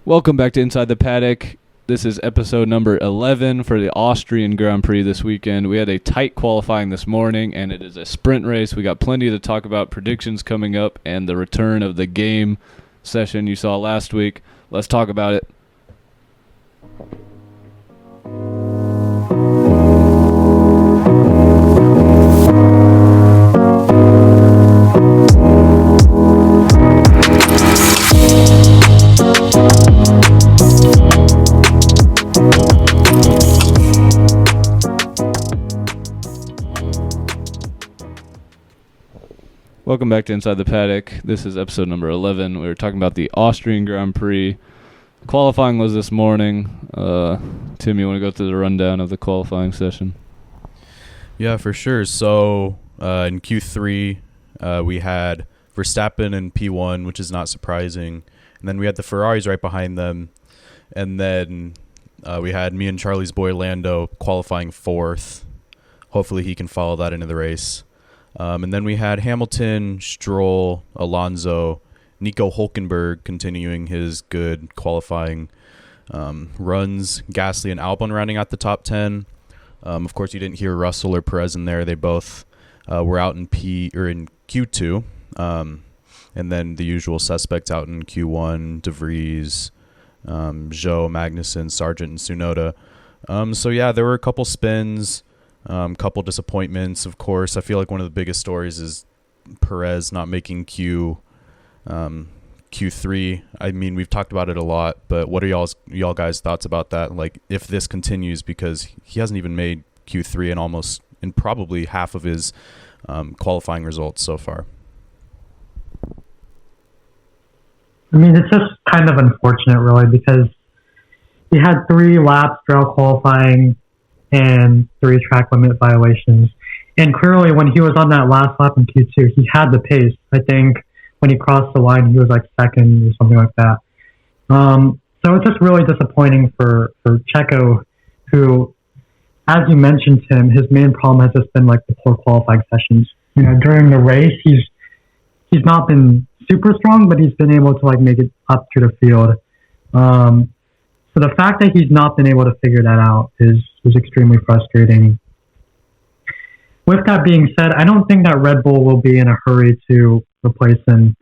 Welcome back to Inside the Paddock. This is episode number 11 for the Austrian Grand Prix this weekend. We had a tight qualifying this morning, and it is a sprint race. We got plenty to talk about, predictions coming up, and the return of the game session you saw last week. Let's talk about it. Welcome back to Inside the Paddock. This is episode number 11. We were talking about the Austrian Grand Prix. Qualifying was this morning. Tim, you want to go through the rundown of the qualifying session? Yeah, for sure. So in Q3, we had Verstappen in P1, which is not surprising. And then we had the Ferraris right behind them. And then we had me and Charlie's boy Lando qualifying fourth. Hopefully he can follow that into the race. And then we had Hamilton, Stroll, Alonso, Nico Hülkenberg continuing his good qualifying runs. Gasly and Albon rounding out the top 10. Of course, you didn't hear Russell or Perez in there. They both were out in Q2. And then the usual suspects out in Q1, De Vries, Zhou, Magnussen, Sargent, and Tsunoda. So yeah, there were a couple spins. Couple disappointments, of course. I feel like one of the biggest stories is Perez not making Q3. I mean, we've talked about it a lot, but what are y'all guys' thoughts about that? Like, if this continues, because he hasn't even made Q3 in probably half of his qualifying results so far. I mean, it's just kind of unfortunate, really, because he had 3 laps throughout qualifying and 3 track limit violations. And clearly, when he was on that last lap in Q2, he had the pace. I think when he crossed the line, he was like second or something like that. So it's just really disappointing for Checo, who, as you mentioned, Tim, his main problem has just been like the poor qualifying sessions. You know, during the race, he's not been super strong, but he's been able to like make it up to the field. So the fact that he's not been able to figure that out is extremely frustrating. With that being said, I don't think that Red Bull will be in a hurry to replace him.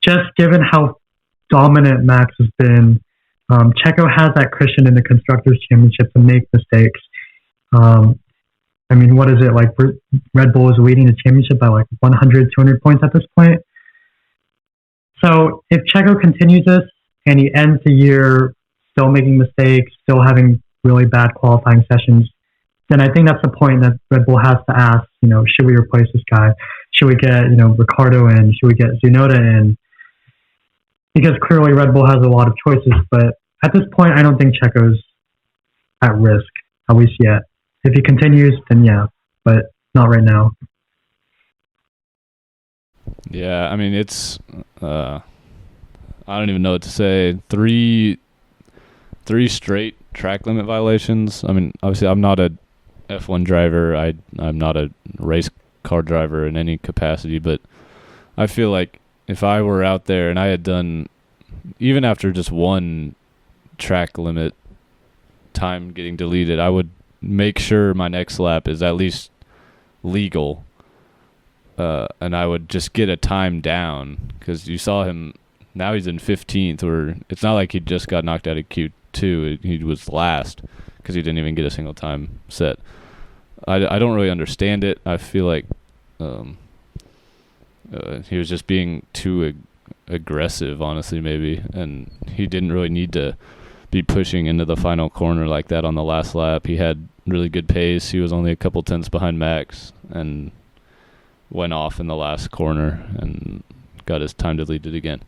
Just given how dominant Max has been, Checo has that cushion in the Constructors' Championship to make mistakes. I mean, what is it? Like, Red Bull is leading the championship by like 100, 200 points at this point. So if Checo continues this and he ends the year still making mistakes, still having really bad qualifying sessions, then I think that's the point that Red Bull has to ask, you know, should we replace this guy? Should we get, you know, Ricciardo in? Should we get Tsunoda in? Because clearly Red Bull has a lot of choices, but at this point, I don't think Checo's at risk, at least yet. If he continues, then yeah, but not right now. Yeah, I mean, it's, I don't even know what to say. Three straight track limit violations. I mean, obviously, I'm not a F1 driver. I'm not a race car driver in any capacity, but I feel like if I were out there and I had done, even after just one track limit time getting deleted, I would make sure my next lap is at least legal, and I would just get a time down, because you saw him, now he's in 15th, where it's not like he just got knocked out of Q2. He was last because he didn't even get a single time set. I don't really understand it. I feel like he was just being too aggressive, honestly, maybe, and he didn't really need to be pushing into the final corner like that on the last lap. He had really good pace. He was only a couple tenths behind Max and went off in the last corner and got his time deleted again.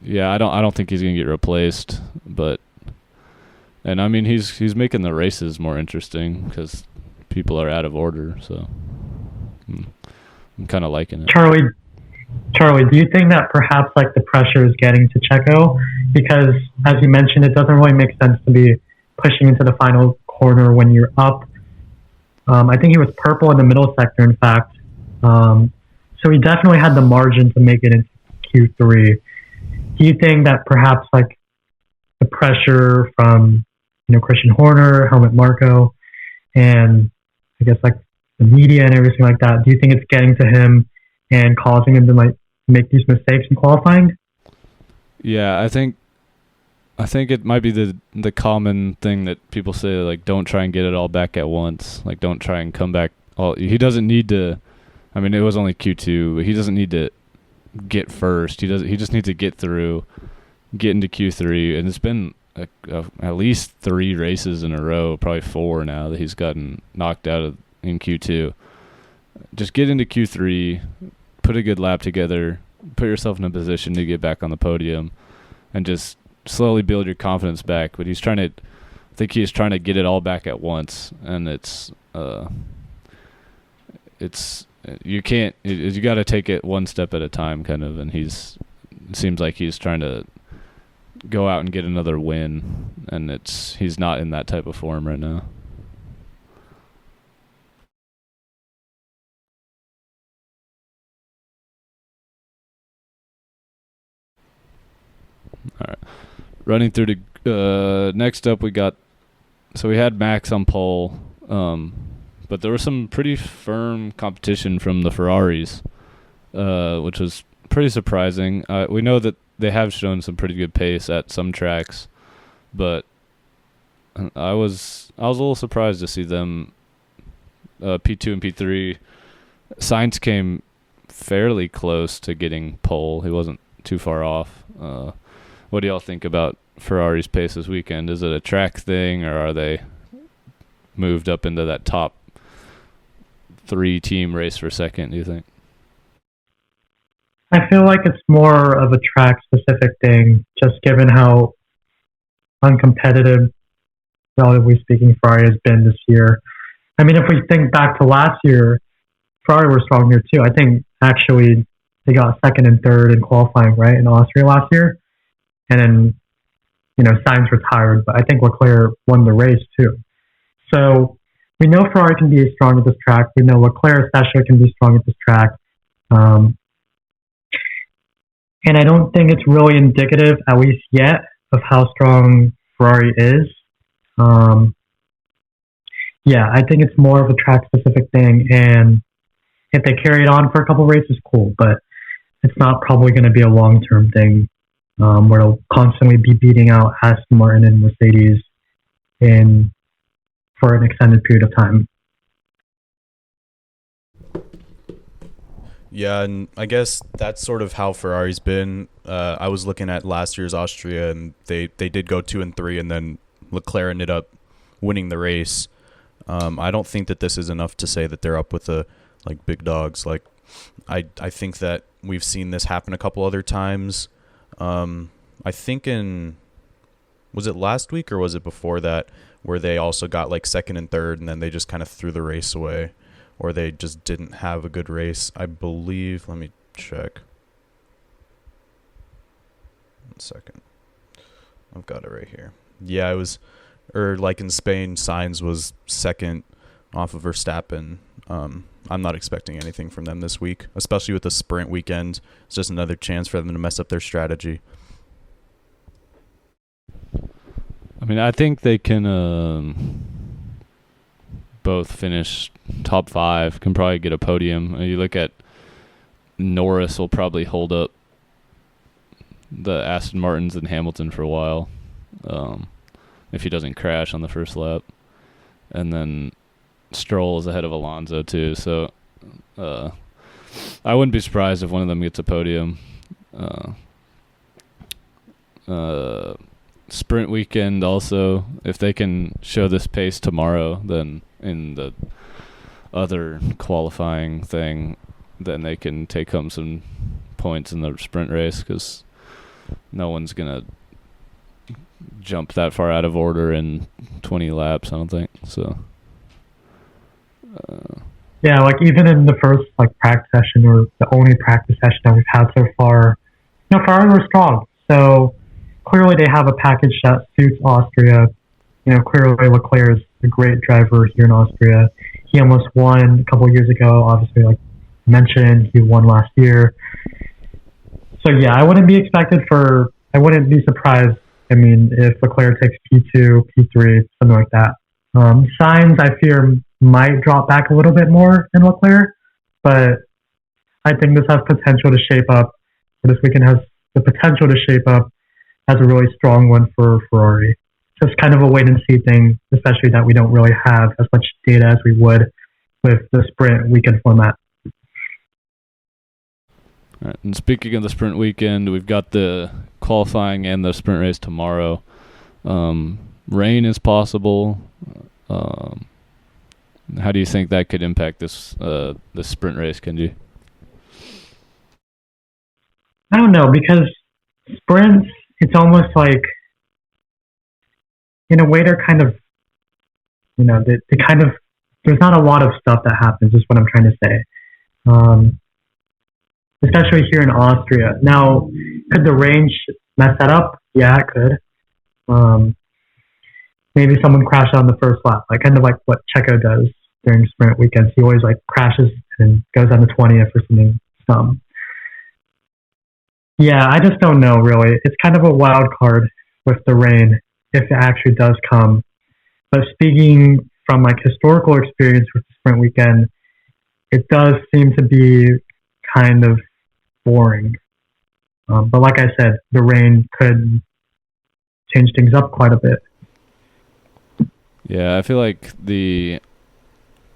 Yeah, I don't think he's gonna get replaced, and I mean he's making the races more interesting because people are out of order. So I'm kind of liking it. Charlie, do you think that perhaps like the pressure is getting to Checo? Because as you mentioned, it doesn't really make sense to be pushing into the final corner when you're up. I think he was purple in the middle sector, in fact. So he definitely had the margin to make it into Q3. do you think that perhaps like the pressure from Christian Horner, Helmut Marko, and I guess like the media and everything like that, do you think it's getting to him and causing him to like make these mistakes in qualifying? Yeah, I think it might be the common thing that people say, like, don't try and get it all back at once. Like, don't try and come back. He doesn't need to. I mean, it was only Q2, but he doesn't need to get first. He just needs to get through, get into Q3, and it's been at least 3 races in a row, probably 4 now, that he's gotten knocked out of in Q2. Just get into Q3, put a good lap together, put yourself in a position to get back on the podium, and just slowly build your confidence back. But I think he's trying to get it all back at once, and you got to take it one step at a time, kind of. And it seems like he's trying to go out and get another win, and he's not in that type of form right now. All right, running through the next up, we had Max on pole, but there was some pretty firm competition from the Ferraris, which was pretty surprising. We know that they have shown some pretty good pace at some tracks, but I was a little surprised to see them P2 and P3. Sainz came fairly close to getting pole. He wasn't too far off. What do y'all think about Ferrari's pace this weekend? Is it a track thing, or are they moved up into that top 3 team race for second, do you think? I feel like it's more of a track-specific thing, just given how uncompetitive, relatively speaking, Ferrari has been this year. I mean, if we think back to last year, Ferrari were strong here too. I think actually they got second and third in qualifying, right, in Austria last year. And then, Sainz retired, but I think Leclerc won the race too. So we know Ferrari can be strong at this track. We know Leclerc especially can be strong at this track. And I don't think it's really indicative, at least yet, of how strong Ferrari is. I think it's more of a track-specific thing. And if they carry it on for a couple races, cool. But it's not probably going to be a long-term thing where they'll constantly be beating out Aston Martin and Mercedes for an extended period of time. Yeah, and I guess that's sort of how Ferrari's been. I was looking at last year's Austria, and they did go 2 and 3, and then Leclerc ended up winning the race. I don't think that this is enough to say that they're up with the big dogs. I think that we've seen this happen a couple other times. I think was it last week or was it before that, where they also got second and third, and then they just kind of threw the race away, or they just didn't have a good race. I believe, let me check. 1 second. I've got it right here. Yeah, it was, in Spain, Sainz was second off of Verstappen. I'm not expecting anything from them this week, especially with the sprint weekend. It's just another chance for them to mess up their strategy. I mean, I think they can both finish top 5, can probably get a podium. You look at Norris will probably hold up the Aston Martins and Hamilton for a while, if he doesn't crash on the first lap. And then Stroll is ahead of Alonso too, so I wouldn't be surprised if one of them gets a podium. Sprint weekend also, if they can show this pace tomorrow, then in the other qualifying thing, then they can take home some points in the sprint race, because no one's gonna jump that far out of order in 20 laps, I don't think. So even in the first practice session, or the only practice session that we've had so far, Ferrari were strong. So clearly they have a package that suits Austria. Clearly Leclerc is a great driver here in Austria. He almost won a couple of years ago. Obviously, like mentioned, he won last year. So yeah, I wouldn't be surprised. I mean, if Leclerc takes P2, P3, something like that. Signs I fear might drop back a little bit more in Leclerc, but I think this has potential to shape up. This weekend has the potential to shape up as a really strong one for Ferrari. Just kind of a wait and see thing, especially that we don't really have as much data as we would with the sprint weekend format. All right, and speaking of the sprint weekend, we've got the qualifying and the sprint race tomorrow. Rain is possible. How do you think that could impact this sprint race, Kenji? I don't know, because sprints, it's almost like, in a way, they're kind of, there's not a lot of stuff that happens, is what I'm trying to say. Especially here in Austria. Now, could the range mess that up? Yeah, it could. Maybe someone crashed on the first lap, kind of like what Checo does during sprint weekends. He always crashes and goes on the 20th or something. Yeah, I just don't know really. It's kind of a wild card with the rain if it actually does come. But speaking from historical experience with the sprint weekend, it does seem to be kind of boring. But like I said, the rain could change things up quite a bit. Yeah, I feel like the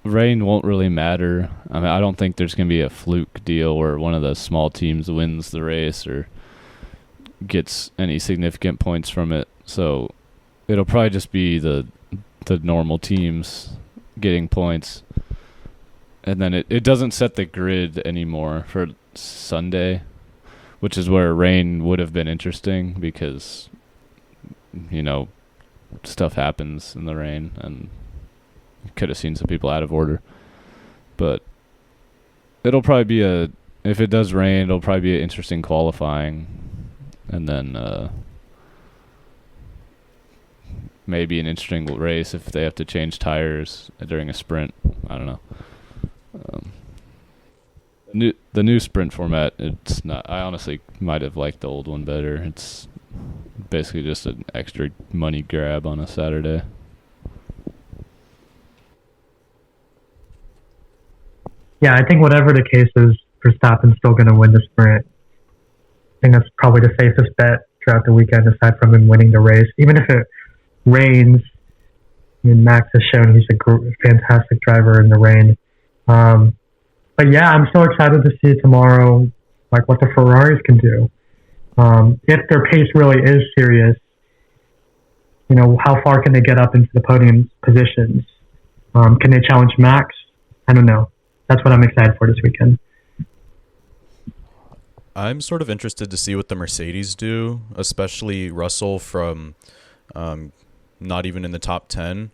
rain won't really matter. I mean, I don't think there's going to be a fluke deal where one of the small teams wins the race or gets any significant points from it. So it'll probably just be the normal teams getting points. And then it doesn't set the grid anymore for Sunday, which is where rain would have been interesting because, stuff happens in the rain and you could have seen some people out of order. But it'll probably be if it does rain, it'll probably be an interesting qualifying. And then maybe an interesting race if they have to change tires during a sprint. I don't know. The new sprint format, it's not. I honestly might have liked the old one better. It's basically just an extra money grab on a Saturday. Yeah, I think whatever the case is, Verstappen's still going to win the sprint. I think that's probably the safest bet throughout the weekend, aside from him winning the race. Even if it rains, Max has shown he's a fantastic driver in the rain. But yeah, I'm so excited to see tomorrow, what the Ferraris can do. If their pace really is serious, how far can they get up into the podium positions? Can they challenge Max? I don't know. That's what I'm excited for this weekend. I'm sort of interested to see what the Mercedes do, especially Russell from not even in the top 10.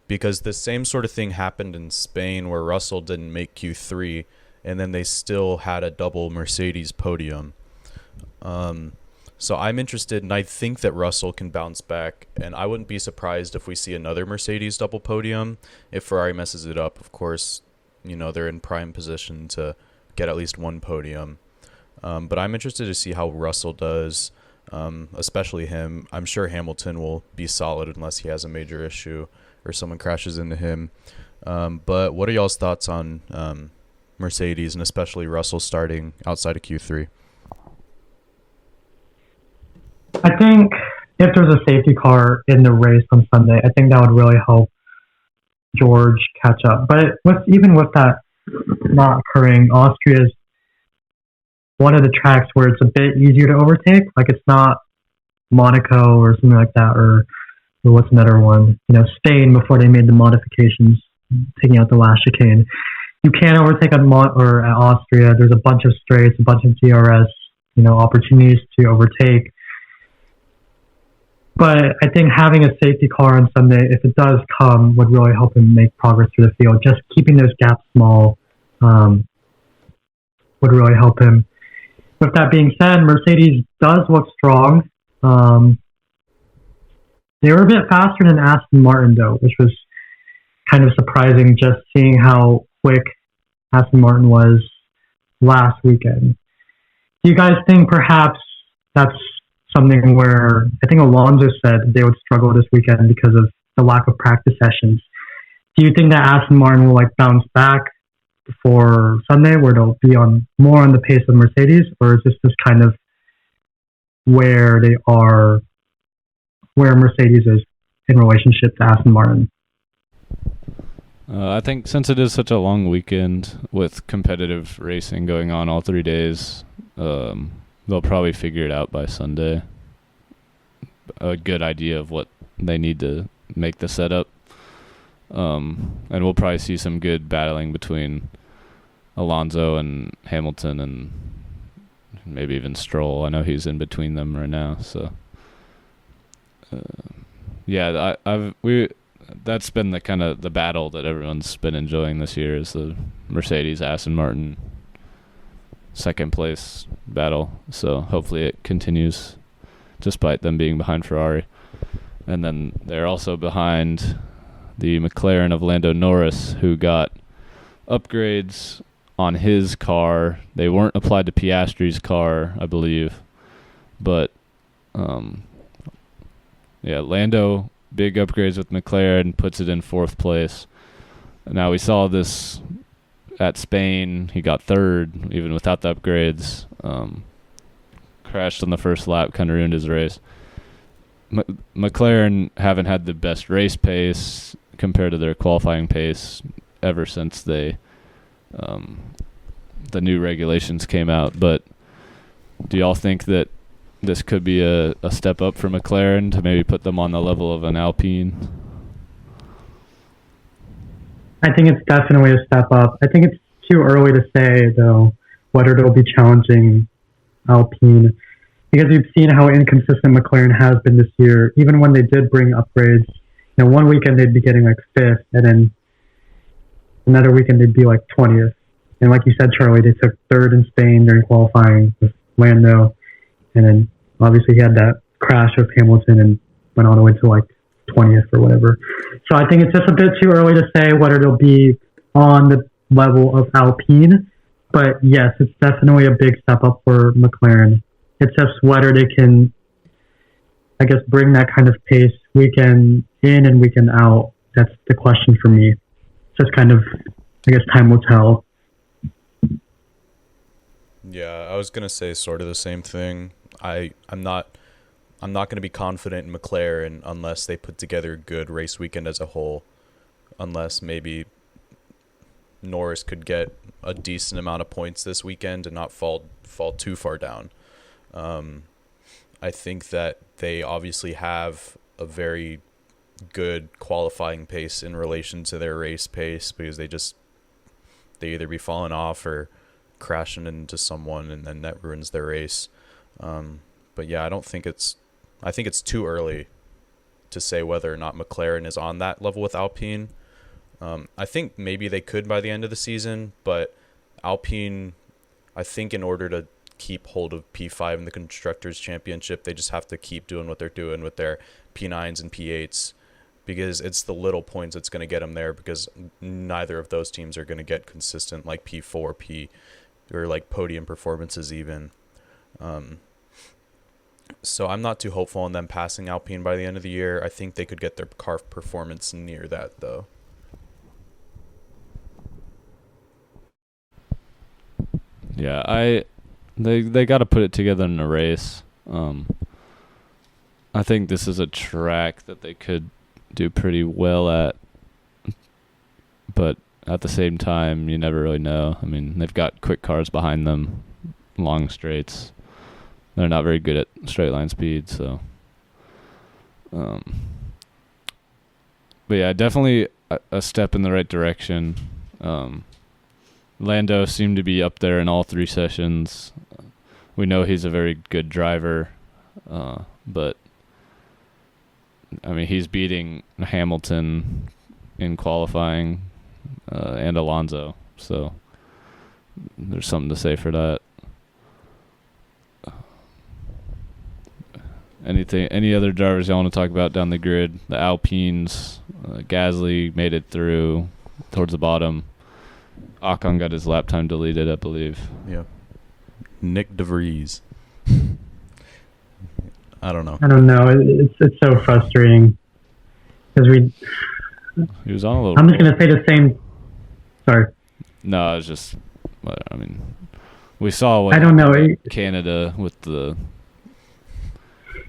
Because the same sort of thing happened in Spain where Russell didn't make Q3 and then they still had a double Mercedes podium. So I'm interested, and I think that Russell can bounce back, and I wouldn't be surprised if we see another Mercedes double podium. If Ferrari messes it up, of course, they're in prime position to get at least one podium. But I'm interested to see how Russell does, especially him. I'm sure Hamilton will be solid unless he has a major issue or someone crashes into him. But what are y'all's thoughts on Mercedes and especially Russell starting outside of Q3? I think if there's a safety car in the race on Sunday, I think that would really help George catch up. But even with that not occurring, Austria is one of the tracks where it's a bit easier to overtake. It's not Monaco or something like that, or what's another one? Spain before they made the modifications, taking out the last chicane. You can't overtake at Austria. There's a bunch of straights, a bunch of DRS, opportunities to overtake. But I think having a safety car on Sunday, if it does come, would really help him make progress through the field. Just keeping those gaps small would really help him. With that being said, Mercedes does look strong. They were a bit faster than Aston Martin, though, which was kind of surprising, just seeing how quick Aston Martin was last weekend. Do you guys think perhaps that's something where I think Alonso said they would struggle this weekend because of the lack of practice sessions? Do you think that Aston Martin will bounce back for Sunday, where they'll be on more on the pace of Mercedes, or is this just kind of where they are, where Mercedes is in relationship to Aston Martin? I think since it is such a long weekend with competitive racing going on all 3 days, they'll probably figure it out by Sunday. A good idea of what they need to make the setup. And we'll probably see some good battling between Alonso and Hamilton and maybe even Stroll. I know he's in between them right now. So, that's been the kind of the battle that everyone's been enjoying this year, is the Mercedes Aston Martin second place battle. So hopefully it continues despite them being behind Ferrari. And then they're also behind the McLaren of Lando Norris, who got upgrades on his car. They weren't applied to Piastri's car, I believe. But, Lando, big upgrades with McLaren, puts it in 4th place. Now, we saw this at Spain. He got 3rd, even without the upgrades. Crashed on the first lap, kind of ruined his race. McLaren haven't had the best race pace compared to their qualifying pace ever since the new regulations came out. But do y'all think that this could be a step up for McLaren to maybe put them on the level of an Alpine? I think it's definitely a step up. I think it's too early to say, though, whether they'll be challenging Alpine, because we've seen how inconsistent McLaren has been this year. Even when they did bring upgrades, one weekend they'd be getting 5th, and then another weekend they'd be 20th. And like you said, Charlie, they took 3rd in Spain during qualifying with Lando, and then obviously he had that crash with Hamilton and went all the way to 20th or whatever. So I think it's just a bit too early to say whether they'll be on the level of Alpine. But yes, it's definitely a big step up for McLaren. It's just whether they can, I guess, bring that kind of pace weekend in and weekend out. That's the question for me. It's just kind of, I guess, time will tell. Yeah, I was gonna say sort of the same thing. I'm not going to be confident in McLaren unless they put together a good race weekend as a whole. Unless maybe Norris could get a decent amount of points this weekend and not fall too far down. I think that they obviously have a very good qualifying pace in relation to their race pace, because they either be falling off or crashing into someone, and then that ruins their race. But yeah, I think it's too early to say whether or not McLaren is on that level with Alpine. I think maybe they could by the end of the season, but Alpine, I think in order to keep hold of P5 in the Constructors' Championship, they just have to keep doing what they're doing with their P9s and P8s, because it's the little points that's going to get them there, because neither of those teams are going to get consistent P4, or podium performances even. So I'm not too hopeful on them passing Alpine by the end of the year. I think they could get their car performance near that, though. Yeah, they got to put it together in a race. I think this is a track that they could do pretty well at, but at the same time, you never really know. I mean, they've got quick cars behind them, long straights. They're not very good at straight line speed, so. But yeah, definitely a step in the right direction. Lando seemed to be up there in all 3 sessions. We know he's a very good driver, but I mean, he's beating Hamilton in qualifying and Alonso, so there's something to say for that. Any other drivers you want to talk about down the grid? The Alpines, Gasly made it through towards the bottom. Ocon got his lap time deleted, I believe. Yeah. Nick DeVries. I don't know. I don't know. It's so frustrating because He was on a little. I'm just gonna say the same. Sorry. No, it's just. I mean, we saw what I don't know. happened in Canada with the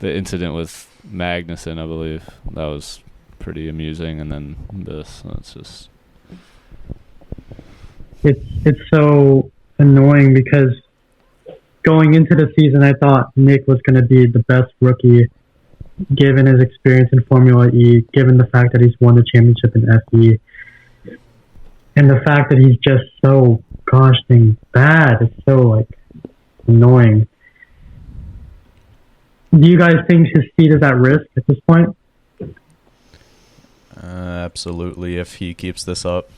incident with Magnussen, I believe. That was pretty amusing, and then this. It's just. It's so annoying because going into the season, I thought Nick was going to be the best rookie, given his experience in Formula E, given the fact that he's won the championship in FE, and the fact that he's just so gosh dang bad. It's so like annoying. Do you guys think his seat is at risk at this point? Absolutely. If he keeps this up,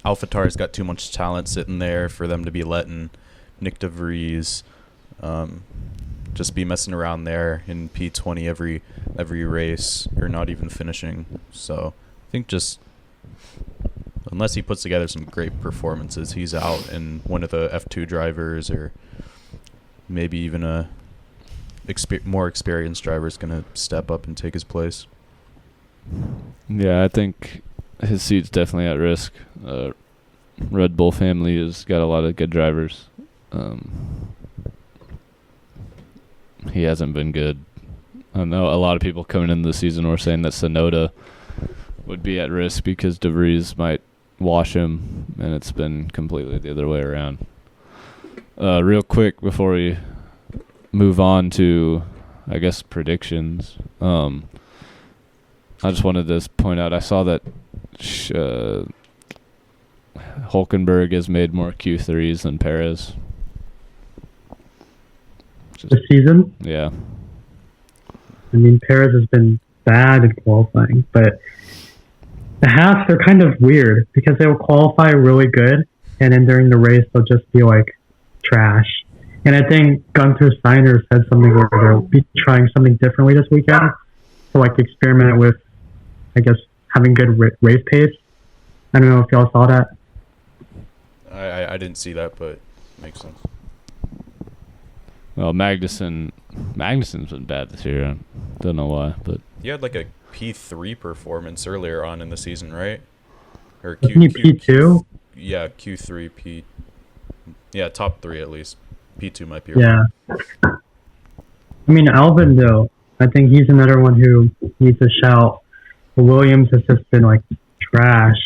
AlphaTauri's got too much talent sitting there for them to be letting Nick DeVries just be messing around there in P20 every race, or not even finishing. So I think just unless he puts together some great performances, he's out, and one of the F2 drivers or maybe even a more experienced driver is going to step up and take his place. Yeah, I think his seat's definitely at risk. Red Bull family has got a lot of good drivers. He hasn't been good. I know a lot of people coming into the season were saying that Tsunoda would be at risk because DeVries might wash him, and it's been completely the other way around. Real quick before we move on to, I guess, predictions, I just wanted to point out, I saw that Hulkenberg has made more Q3s than Perez. This season? Yeah. I mean, Perez has been bad in qualifying, but the Haas, they're kind of weird because they will qualify really good, and then during the race, they'll just be like trash. And I think Gunther Steiner said something where they'll be trying something differently this weekend to like experiment with, I guess, having good race pace. I don't know if y'all saw that. I didn't see that, but makes sense. Well, Magnussen's been bad this year. I don't know why, but He had like a P3 performance earlier on in the season, right? Or Wasn't he P2? Yeah, Q3, P. Yeah, top 3 at least. P2 might be. Yeah. I mean, Albin, though, I think he's another one who needs a shout. The Williams has just been like trash.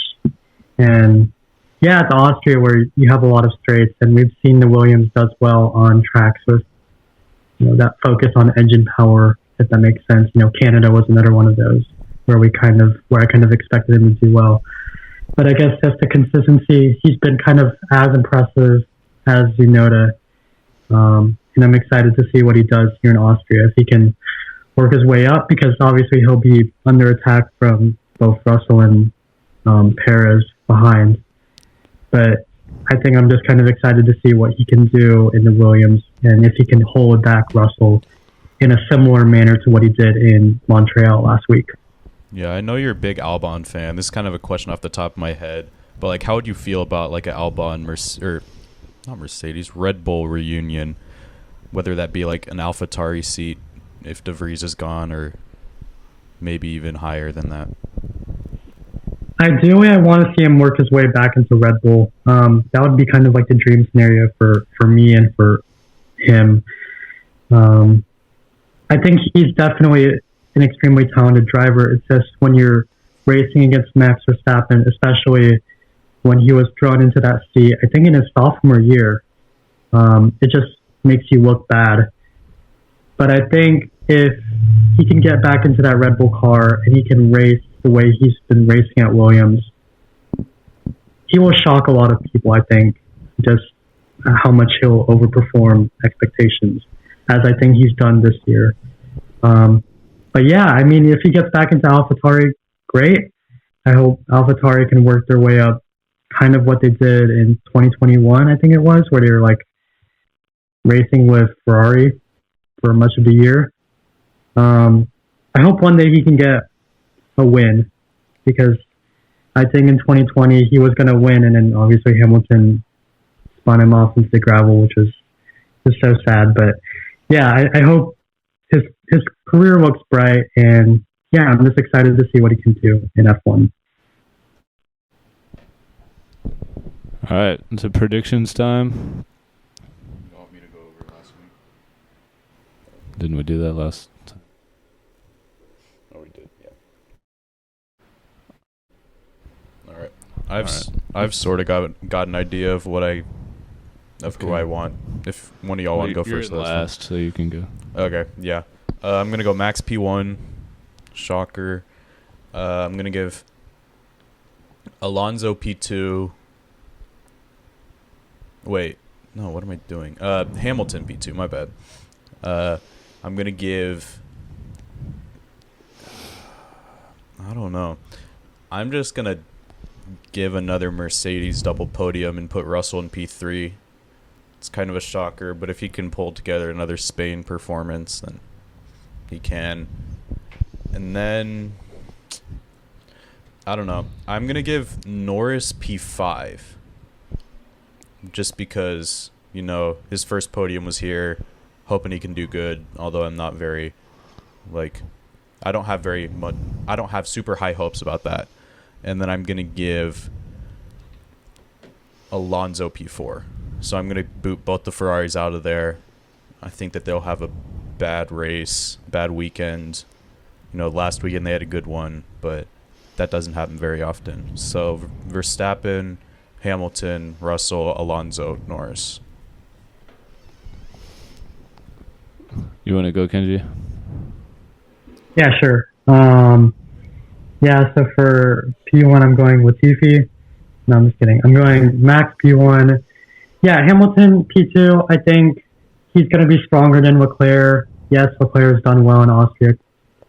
And yeah, it's Austria where you have a lot of straights, and we've seen the Williams does well on tracks with, you know, that focus on engine power, if that makes sense. You know, Canada was another one of those where I kind of expected him to do well. But I guess just the consistency, he's been kind of as impressive as Tsunoda. And I'm excited to see what he does here in Austria, if he can work his way up, because obviously he'll be under attack from both Russell and Perez behind. But I think I'm just kind of excited to see what he can do in the Williams, and if he can hold back Russell in a similar manner to what he did in Montreal last week. Yeah, I know you're a big Albon fan. This is kind of a question off the top of my head, but like, how would you feel about like an Albon Red Bull reunion, whether that be like an AlphaTauri seat if DeVries is gone, or maybe even higher than that? Ideally, I want to see him work his way back into Red Bull. That would be kind of like the dream scenario for me and for him. I think he's definitely an extremely talented driver. It's just when you're racing against Max Verstappen, especially when he was drawn into that seat, I think in his sophomore year, it just makes you look bad. But I think if he can get back into that Red Bull car and he can race the way he's been racing at Williams, he will shock a lot of people, I think, just how much he'll overperform expectations, as I think he's done this year. But yeah, I mean, if he gets back into AlphaTauri, great. I hope AlphaTauri can work their way up, kind of what they did in 2021, I think it was, where they were like racing with Ferrari for much of the year. I hope one day he can get a win, because I think in 2020 he was going to win, and then obviously Hamilton spun him off into the gravel, which was just so sad. But yeah, I hope his career looks bright, and yeah, I'm just excited to see what he can do in F1. All right, it's a predictions time. You want me to go over last week? Didn't we do that last time? Oh, we did. Yeah. All right. I've sort of got an idea of what who I want. If one of y'all want to go first, you're last, so you can go. Okay. Yeah. I'm gonna go Max P1. Shocker. I'm gonna give Alonso P2. Wait, no, what am I doing? Hamilton P2, my bad. I'm gonna give, I don't know. I'm just gonna give another Mercedes double podium and put Russell in P3. It's kind of a shocker, but if he can pull together another Spain performance, then he can. And then, I don't know. I'm gonna give Norris P5. Just because, his first podium was here, hoping he can do good, although I'm not very, I don't have super high hopes about that. And then I'm going to give Alonso P4. So I'm going to boot both the Ferraris out of there. I think that they'll have a bad race, bad weekend. Last weekend they had a good one, but that doesn't happen very often. So Verstappen, Hamilton, Russell, Alonso, Norris. You want to go, Kenji? Yeah, sure. Yeah, so for P1, I'm going Latifi. No, I'm just kidding. I'm going Max P1. Yeah, Hamilton P2. I think he's going to be stronger than Leclerc. Yes, Leclerc has done well in Austria,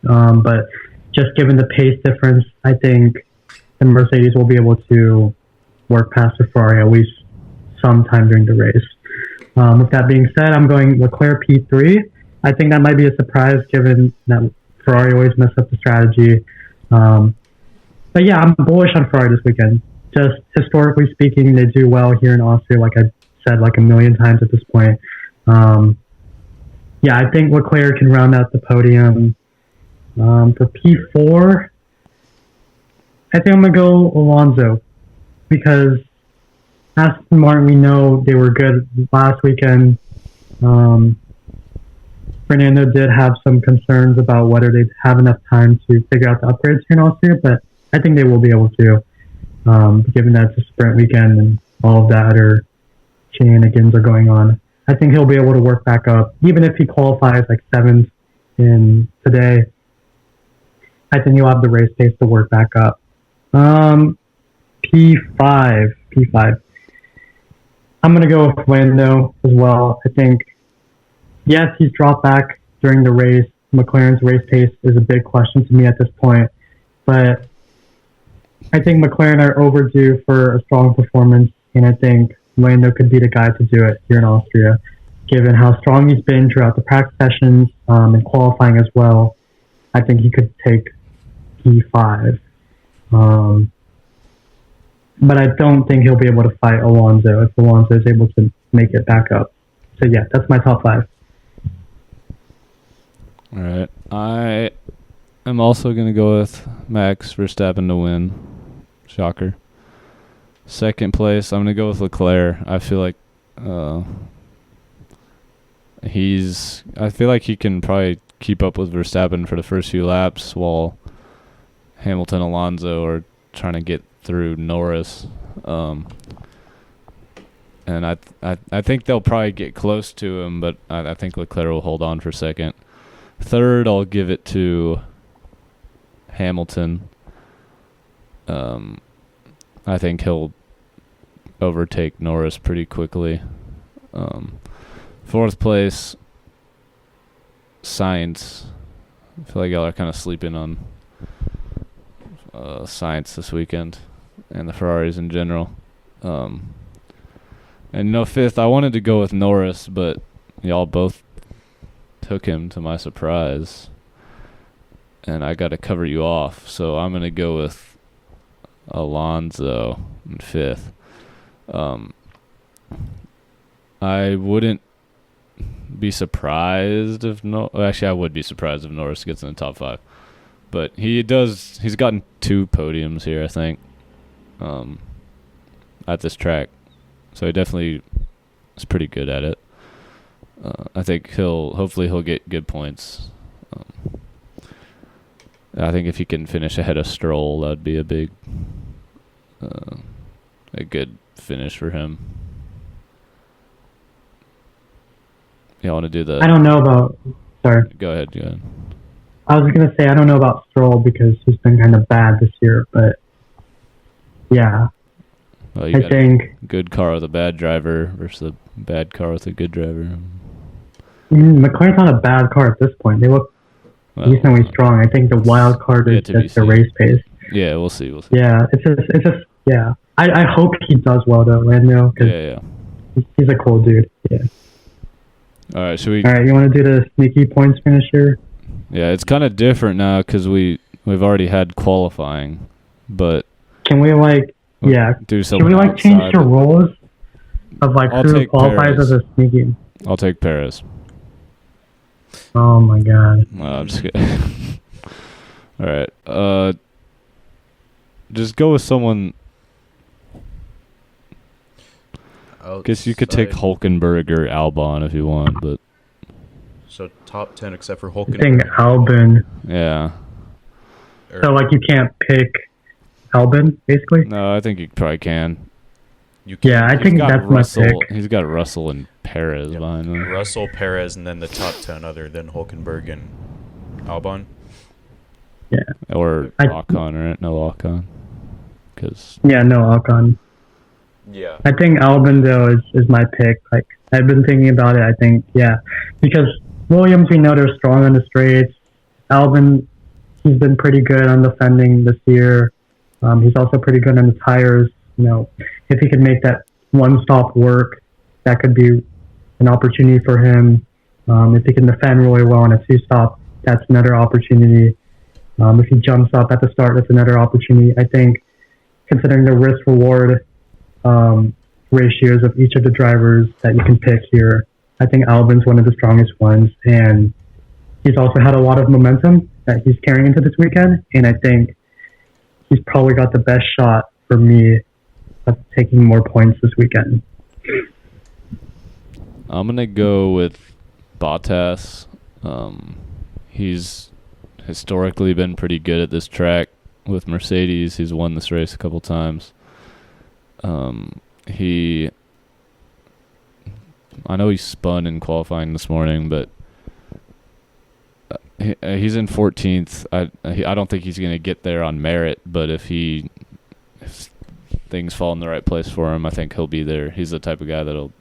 but just given the pace difference, I think the Mercedes will be able to work past the Ferrari at least sometime during the race. With that being said, I'm going Leclerc P3. I think that might be a surprise given that Ferrari always mess up the strategy. But yeah, I'm bullish on Ferrari this weekend. Just historically speaking, they do well here in Austria, like I said like a million times at this point. Yeah, I think Leclerc can round out the podium. For P4, I think I'm going to go Alonso. Because Aston Martin, we know they were good last weekend. Fernando did have some concerns about whether they'd have enough time to figure out the upgrades here in Austria, but I think they will be able to, given that it's a sprint weekend and all of that other shenanigans are going on. I think he'll be able to work back up, even if he qualifies like 7th in today. I think he'll have the race pace to work back up. P5. I'm going to go with Lando as well. I think, yes, he's dropped back during the race. McLaren's race pace is a big question to me at this point. But I think McLaren are overdue for a strong performance, and I think Lando could be the guy to do it here in Austria, given how strong he's been throughout the practice sessions and qualifying as well. I think he could take P5. But I don't think he'll be able to fight Alonso if Alonso is able to make it back up. So yeah, that's my top 5. All right. I am also going to go with Max Verstappen to win. Shocker. Second place, I'm going to go with Leclerc. I feel like he can probably keep up with Verstappen for the first few laps while Hamilton, Alonso are trying to get through Norris, and I think they'll probably get close to him, but I think Leclerc will hold on for second. Third, I'll give it to Hamilton. I think he'll overtake Norris pretty quickly. Fourth place, Sainz. I feel like y'all are kind of sleeping on Sainz this weekend and the Ferraris in general. And fifth, I wanted to go with Norris, but y'all both took him to my surprise, and I got to cover you off. So I'm going to go with Alonso in fifth. I wouldn't be surprised if actually I would be surprised if Norris gets in the top 5. But he's gotten 2 podiums here, I think, at this track. So he definitely is pretty good at it. I think hopefully he'll get good points. I think if he can finish ahead of Stroll, that'd be a good finish for him. You want to do the? I don't know about. Sorry. Go ahead. I was gonna say I don't know about Stroll because he's been kind of bad this year, but yeah, Well, I think good car with a bad driver versus a bad car with a good driver. McLaren's not a bad car at this point. They look decently strong. I think the wild card is just the race pace. Yeah, we'll see. Yeah, it's just yeah. I hope he does well though, Lando. Yeah. He's a cool dude. Yeah. All right, you want to do the sneaky points finisher? Yeah, it's kind of different now because we've already had qualifying, but can we do something? Can we change the rules of who qualifies Perez as a sneaky? I'll take Perez. Oh my god. I'm just kidding. All right. Just go with someone. Guess you could take Hulkenberg or Albon if you want, but so top 10 except for Hulkenberg. I think Albon. Yeah. So you can't pick Albon basically. No, I think you probably can. Yeah, I think that's my pick. He's got Russell and Perez behind him. Russell, Perez, and then the top 10 other than Hulkenberg and Albon. Yeah. Or Ocon, right? No Ocon. No Ocon. Yeah. I think Albon though is my pick. I've been thinking about it. I think because Williams, we know they're strong on the straights. Albon, he's been pretty good on defending this year. He's also pretty good on the tires. If he could make that one stop work, that could be an opportunity for him. If he can defend really well on a 2-stop, that's another opportunity. If he jumps up at the start, that's another opportunity. I think considering the risk-reward ratios of each of the drivers that you can pick here, I think Albon's one of the strongest ones, and he's also had a lot of momentum that he's carrying into this weekend, and I think he's probably got the best shot for me of taking more points this weekend. I'm going to go with Bottas. He's historically been pretty good at this track with Mercedes. He's won this race a couple times. I know he spun in qualifying this morning, but he's in 14th. I don't think he's going to get there on merit, but if things fall in the right place for him, I think he'll be there. He's the type of guy that'll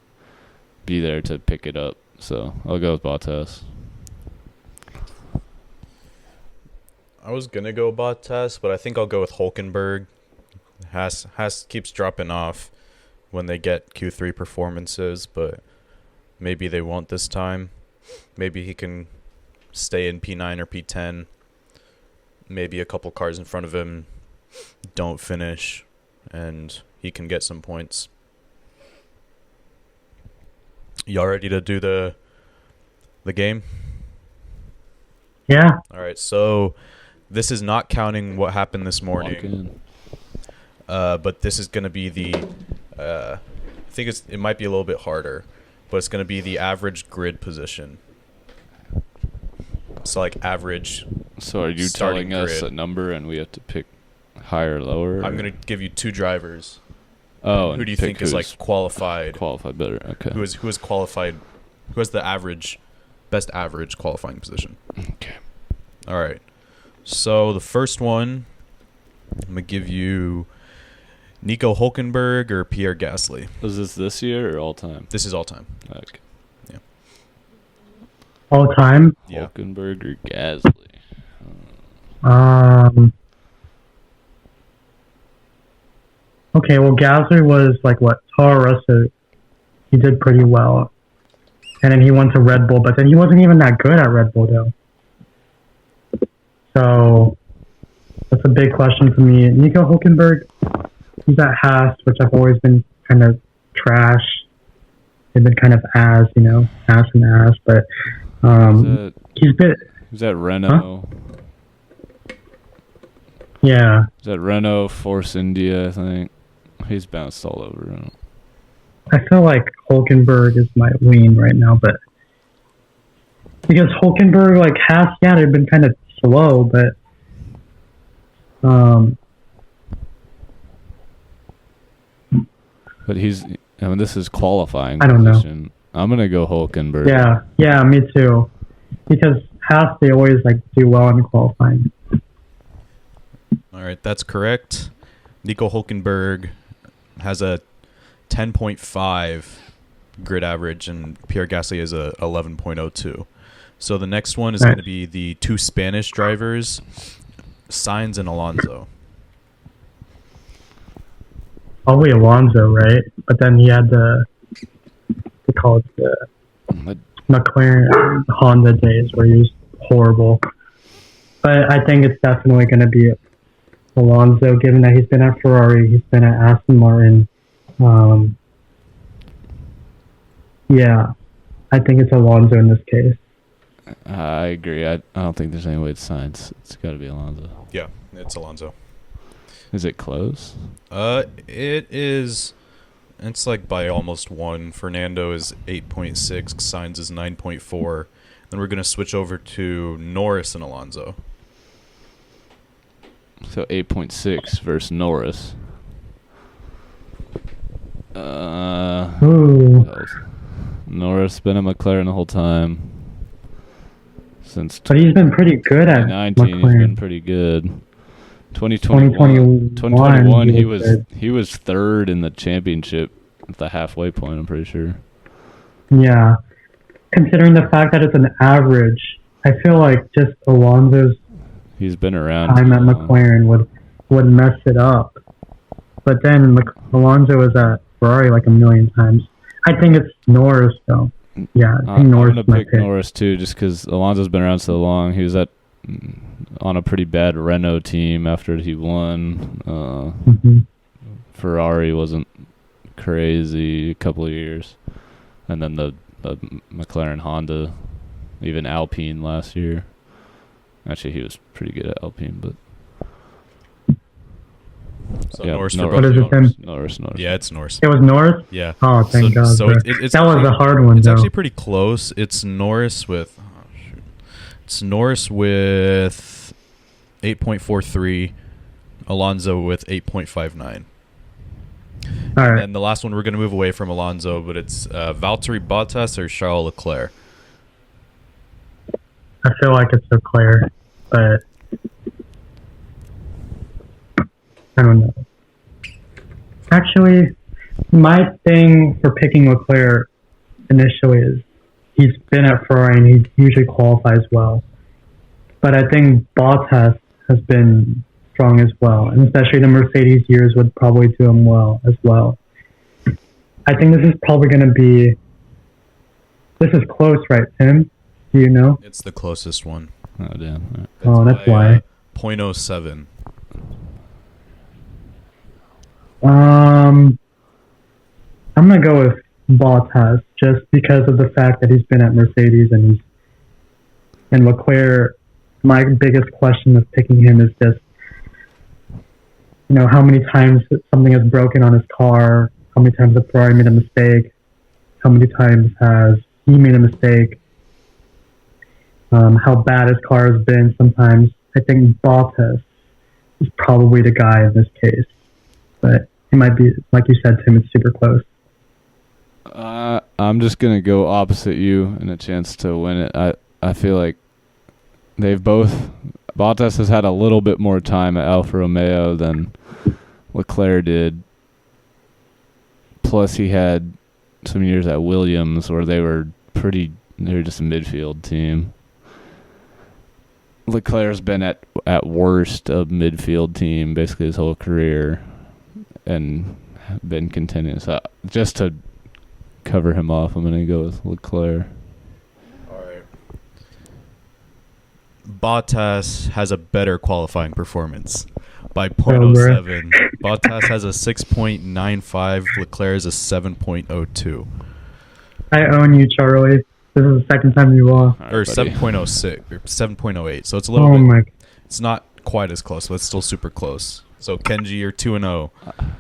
be there to pick it up. So I'll go with Bottas. I was gonna go Bottas, but I think I'll go with Hulkenberg. Haas keeps dropping off when they get Q3 performances, but maybe they won't this time. Maybe he can stay in P9 or P10. Maybe a couple cars in front of him don't finish, and he can get some points. Y'all ready to do the game? Yeah. All right, so this is not counting what happened this morning. But this is going to be I think it might be a little bit harder, but it's going to be the average grid position. So average. So are you telling us a number and we have to pick higher or lower? I'm going to give you 2 drivers. Oh, who do you think is qualified? Qualified better. Okay. Who is qualified? Who has the best average qualifying position? Okay. All right. So the first one, I'm gonna give you Nico Hulkenberg or Pierre Gasly. Was this year or all time? This is all time. Okay. Yeah. All time? Yeah. Hulkenberg or Gasly? Okay, well, Gasly was Toro Rosso. He did pretty well. And then he went to Red Bull, but then he wasn't even that good at Red Bull, though. So that's a big question for me. Nico Hulkenberg, he's at Haas, which I've always been kind of trash. they've been kind of ass and ass. But he's been. Is that Renault? Huh? Yeah. Is that Renault, Force India, I think? He's bounced all over. I feel like Hulkenberg is my lean right now, but because Hulkenberg, like Haas, they've been kind of slow, but this is qualifying. I don't know. I'm gonna go Hulkenberg. Yeah, me too. Because Haas, they always do well in qualifying. All right, that's correct. Nico Hulkenberg has a 10.5 grid average, and Pierre Gasly is a 11.02. So the next one is going to be the two Spanish drivers, Sainz and Alonso. Probably Alonso, right? But then he had the McLaren Honda days where he was horrible. But I think it's definitely going to be Alonso, given that he's been at Ferrari, he's been at Aston Martin. Yeah, I think it's Alonso in this case. I agree. I don't think there's any way it's Sainz. It's got to be Alonso. Yeah, it's Alonso. Is it close? It is. It's by almost 1. Fernando is 8.6. Sainz is 9.4. Then we're going to switch over to Norris and Alonso. So 8.6 versus Norris. Norris been at McLaren the whole time. But he's been pretty good at 2019. McLaren. He's been pretty good. 2021 he was third in the championship at the halfway point, I'm pretty sure. Yeah. Considering the fact that it's an average, I feel like just Alonso's he's been around time at McLaren would mess it up. But then Alonso was at Ferrari a million times. I think it's Norris though. Yeah, I think Norris. I'm gonna pick Norris too, just because Alonso's been around so long. He was on a pretty bad Renault team after he won. Ferrari wasn't crazy a couple of years, and then the McLaren Honda, even Alpine last year. Actually, he was pretty good at Alpine, but. So yeah, Norris. What is it then? Norris. Yeah, it's Norris. It was Norris? Yeah. Oh, thank God. So it's that was a hard one, It's though. actually pretty close. It's Norris with... It's Norris with 8.43. Alonso with 8.59. All right. And the last one, we're going to move away from Alonso, but it's Valtteri Bottas or Charles Leclerc. I feel like it's Leclerc, but... I don't know. Actually, my thing for picking Leclerc initially is he's been at Ferrari and he usually qualifies well. But I think Bottas has been strong as well, and especially the Mercedes years would probably do him well as well. I think this is probably going to be... This is close, right, Tim? Do you know? It's the closest one. Oh, damn. That's why. 0.07. I'm gonna go with Bottas just because of the fact that he's been at Mercedes and Leclerc. My biggest question of picking him is just, how many times something has broken on his car, how many times the Ferrari made a mistake, how many times has he made a mistake, how bad his car has been sometimes. I think Bottas is probably the guy in this case. But it might be, like you said, Tim, it's super close. I'm just going to go opposite you in a chance to win it. I feel like Bottas has had a little bit more time at Alfa Romeo than Leclerc did. Plus, he had some years at Williams where they were just a midfield team. Leclerc's been at worst a midfield team basically his whole career. And been contending. So just to cover him off, I'm going to go with Leclerc. All right. Bottas has a better qualifying performance by 0.07. Bottas has a 6.95. Leclerc is a 7.02. I own you, Charlie. This is the second time you lost. All right, Or buddy. 7.06 or 7.08. So it's a little Oh bit. my! It's not quite as close, but it's still super close. So Kenji, you're 2-0.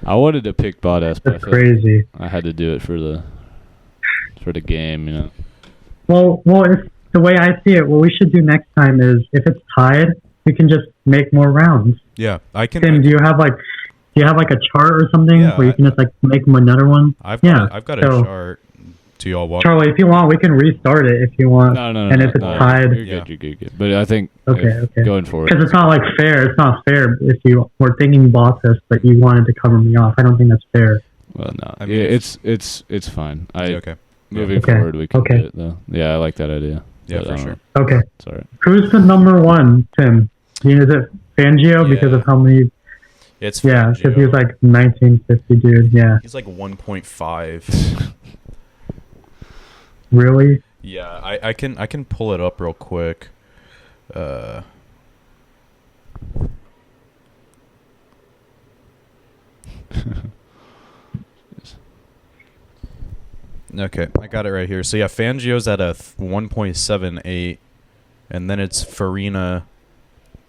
I wanted to pick Bottas, but I That's feel like crazy. I had to do it for the game, you know. Well, if the way I see it, what we should do next time is if it's tied, we can just make more rounds. Yeah, I can. Tim, do you have like a chart or something Yeah, where you can just like make them another one? I've got a so- chart. Do y'all want? Charlie, if you want, we can restart it if you want. No. And if it's tied, You're good. You're good. But I think Okay. going forward, because it's not like fair. It's not fair if you were thinking Bottas, but you wanted to cover me off. I don't think that's fair. well, no, I mean, yeah, it's fine. Okay. Moving Okay. forward, we can Okay. do it though. Yeah, I like that idea. Yeah, But, for sure. Okay. It's all right. Who's the number one, Tim? Is it Fangio because Yeah. of how many? It's Yeah, Fangio. because he's like 1950 dude. Yeah. He's like 1.5. Really? Yeah, I can pull it up real quick. Okay, I got it right here. So yeah, Fangio's at a 1.78, and then it's Farina,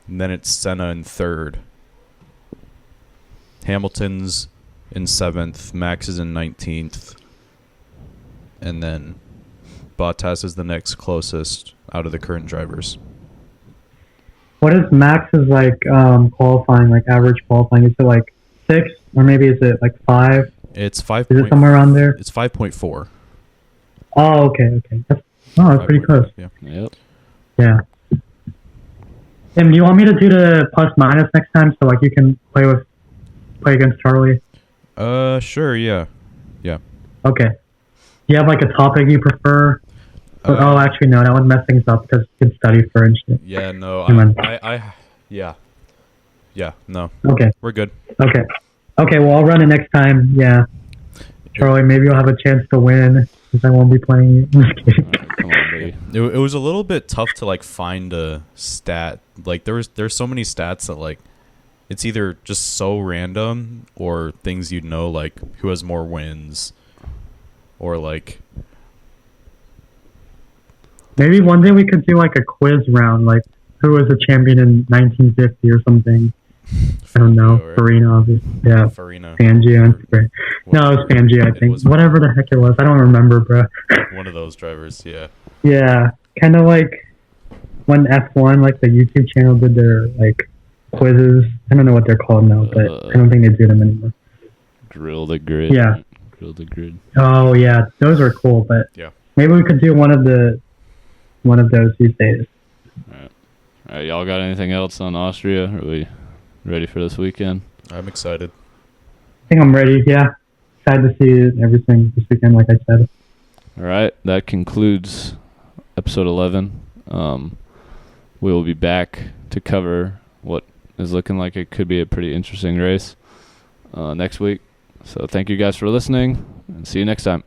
and then it's Senna in third. Hamilton's in 7th, Max is in 19th, and then Bottas is the next closest out of the current drivers. What is Max's like qualifying, like average qualifying? Is it like 6 or maybe is it like 5? It's 5. Is it somewhere around there? It's 5.4. Oh, okay. That's pretty 5.4, close. Yeah. Yep. Yeah. Tim, do you want me to do the plus minus next time so like you can play against Charlie? Sure. Yeah. Okay. Do you have like a topic you prefer? Actually, no, that would mess things up because you can study for and shit. Yeah. No. Come on. Yeah. No. Okay. We're good. Okay. Well, I'll run it next time. Yeah. Charlie, maybe you'll have a chance to win because I won't be playing you. I'm just kidding. All right, come on, buddy. It was a little bit tough to like find a stat. Like there's so many stats that like it's either just so random or things you'd know, like who has more wins or like Maybe one day we could do like a quiz round, like who was the champion in 1950 or something. I don't know. or Farina, obviously. Yeah. Farina. Fangio. No, it was Fangio, I It think. was Whatever the heck it was. I don't remember, bro. one of those drivers. Yeah. Yeah. Kind of like when F1, like the YouTube channel did their like quizzes. I don't know what they're called now, but I don't think they do them anymore. Grill the grid. Yeah. Right? Grill the grid. Oh, yeah. Those are cool, but Yeah. maybe we could do one of those these days. All right, y'all got anything else on Austria? Are we ready for this weekend? I'm excited. I think I'm ready. Yeah. Excited to see everything this weekend, like I said. All right, that concludes episode 11. We will be back to cover what is looking like it could be a pretty interesting race next week. So thank you guys for listening, and see you next time.